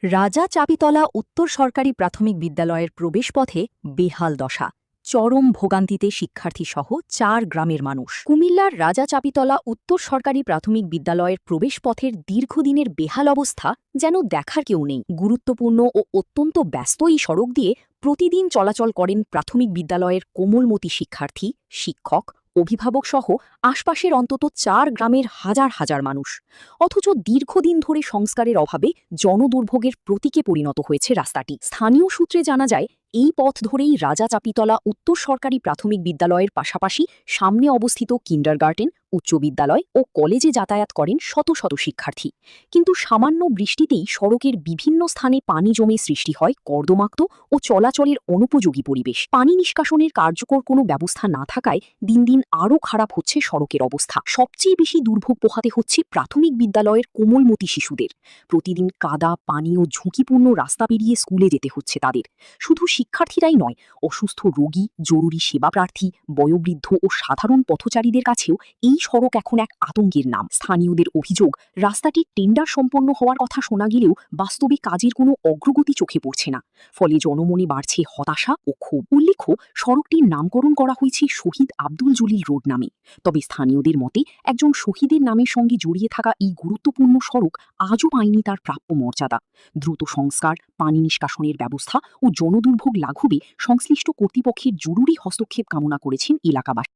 রাজা চাপিতলা উত্তর সরকারি প্রাথমিক বিদ্যালয়ের প্রবেশপথে বেহাল দশা, চরম ভোগান্তিতে শিক্ষার্থীসহ ৪ গ্রামের মানুষ। কুমিল্লার রাজা চাপিতলা উত্তর সরকারি প্রাথমিক বিদ্যালয়ের প্রবেশপথের দীর্ঘদিনের বেহাল অবস্থা যেন দেখার কেউ নেই। গুরুত্বপূর্ণ ও অত্যন্ত ব্যস্ত এই সড়ক দিয়ে প্রতিদিন চলাচল করেন প্রাথমিক বিদ্যালয়ের কোমলমতি শিক্ষার্থী, শিক্ষক, অভিভাবকসহ আশপাশের অন্তত ৪ গ্রামের হাজার হাজার মানুষ। অথচ দীর্ঘদিন ধরে সংস্কারের অভাবে জনদুর্ভোগের প্রতীকে পরিণত হয়েছে রাস্তাটি। স্থানীয় সূত্রে জানা যায়, এই পথ ধরেই রাজা চাপিতলা উত্তর সরকারি প্রাথমিক বিদ্যালয়ের পাশাপাশি সামনে অবস্থিত কিন্ডারগার্টেন, উচ্চ বিদ্যালয় ও কলেজে যাতায়াত করেন শত শত শিক্ষার্থী। কিন্তু সামান্য বৃষ্টিতেই সড়কের বিভিন্ন স্থানে পানি জমে সৃষ্টি হয় কর্দমাক্ত ও চলাচলের অনুপযোগী পরিবেশ। পানি নিষ্কাশনের কার্যকর কোনো ব্যবস্থা না থাকায় দিন দিন আরও খারাপ হচ্ছে সড়কের অবস্থা। সবচেয়ে বেশি দুর্ভোগ পোহাতে হচ্ছে প্রাথমিক বিদ্যালয়ের কোমলমতি শিশুদের। প্রতিদিন কাদা, পানি ও ঝুঁকিপূর্ণ রাস্তা পেরিয়ে স্কুলে যেতে হচ্ছে তাদের। শুধু শিক্ষার্থীরাই নয়, অসুস্থ রোগী, জরুরি সেবা প্রার্থী, বয়োবৃদ্ধ ও সাধারণ পথচারীদের কাছেও এই সড়ক এখন এক আতঙ্কের নাম। স্থানীয়দের অভিযোগ, রাস্তাটি টেন্ডার সম্পন্ন হওয়ার কথা শোনা গেলেও বাস্তবে কাজের কোনো অগ্রগতি চোখে পড়ছে না। ফলে জনমনে বাড়ছে হতাশা ও ক্ষোভ। উল্লেখ্য, সড়কটির নামকরণ করা হয়েছে শহীদ আব্দুল জলিল রোড নামে। তবে স্থানীয়দের মতে, একজন শহীদের নামের সঙ্গে জড়িয়ে থাকা এই গুরুত্বপূর্ণ সড়ক আজও পায়নি তার প্রাপ্য মর্যাদা। দ্রুত সংস্কার, পানি নিষ্কাশনের ব্যবস্থা ও জনদুর্ভোগ লাঘবে সংশ্লিষ্ট কর্তৃপক্ষের জরুরি হস্তক্ষেপ কামনা করেছেন এলাকাবাসী।